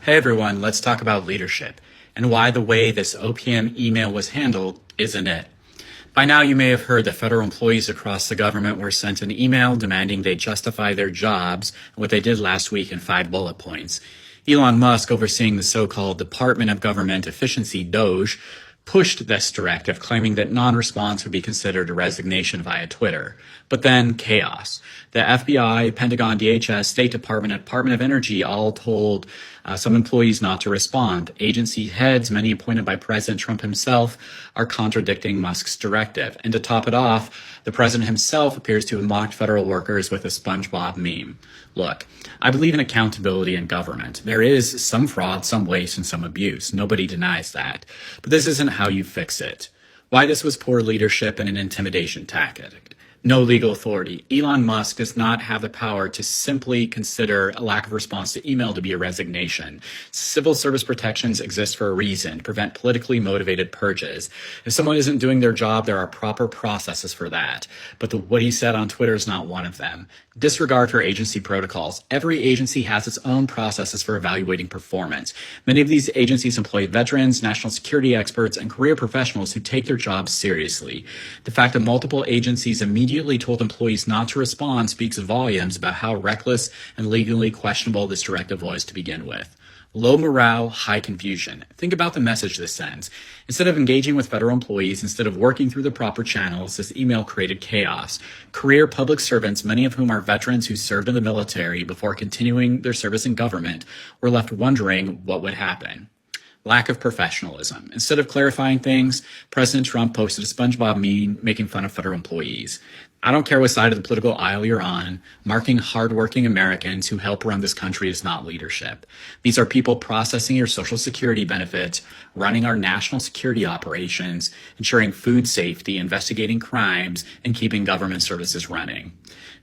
Hey everyone, let's talk about leadership and why the way this OPM email was handled isn't it. By now you may have heard that federal employees across the government were sent an email demanding they justify their jobs and what they did last week in 5 bullet points. Elon Musk, overseeing the so-called Department of Government Efficiency, DOGE, pushed this directive, claiming that non-response would be considered a resignation via Twitter. But then chaos. The FBI, Pentagon, DHS, State Department, and Department of Energy all told some employees not to respond. Agency heads, many appointed by President Trump himself, are contradicting Musk's directive. And to top it off, the president himself appears to have mocked federal workers with a SpongeBob meme. Look, I believe in accountability in government. There is some fraud, some waste, and some abuse. Nobody denies that. But this isn't how you fix it. Why this was poor leadership and an intimidation tactic. No legal authority. Elon Musk does not have the power to simply consider a lack of response to email to be a resignation. Civil service protections exist for a reason, to prevent politically motivated purges. If someone isn't doing their job, there are proper processes for that. But what he said on Twitter is not one of them. Disregard for agency protocols. Every agency has its own processes for evaluating performance. Many of these agencies employ veterans, national security experts, and career professionals who take their jobs seriously. The fact that multiple agencies immediately told employees not to respond speaks volumes about how reckless and legally questionable this directive was to begin with. Low morale, high confusion. Think about the message this sends. Instead of engaging with federal employees, instead of working through the proper channels, this email created chaos. Career public servants, many of whom are veterans who served in the military before continuing their service in government, were left wondering what would happen. Lack of professionalism. Instead of clarifying things, President Trump posted a SpongeBob meme making fun of federal employees. I don't care what side of the political aisle you're on, marking hardworking Americans who help run this country is not leadership. These are people processing your Social Security benefits, running our national security operations, ensuring food safety, investigating crimes, and keeping government services running.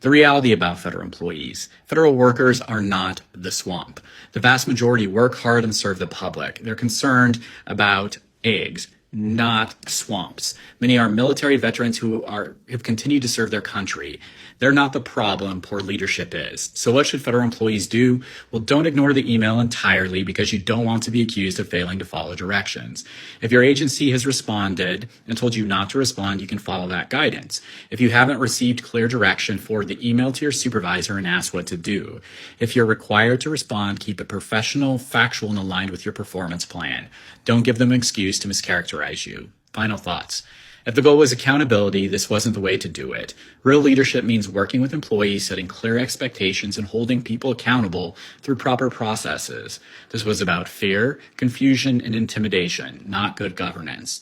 The reality about federal employees. Federal workers are not the swamp. The vast majority work hard and serve the public. They're concerned about eggs, not swamps. Many are military veterans who have continued to serve their country. They're not the problem, poor leadership is. So what should federal employees do? Well, don't ignore the email entirely because you don't want to be accused of failing to follow directions. If your agency has responded and told you not to respond, you can follow that guidance. If you haven't received clear direction, forward the email to your supervisor and ask what to do. If you're required to respond, keep it professional, factual, and aligned with your performance plan. Don't give them an excuse to mischaracterize you. Final thoughts. If the goal was accountability, this wasn't the way to do it. Real leadership means working with employees, setting clear expectations, and holding people accountable through proper processes. This was about fear, confusion, and intimidation, not good governance.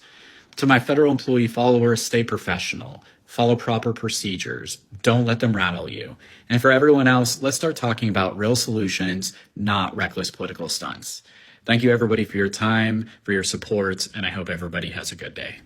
To my federal employee followers, stay professional. Follow proper procedures. Don't let them rattle you. And for everyone else, let's start talking about real solutions, not reckless political stunts. Thank you, everybody, for your time, for your support, and I hope everybody has a good day.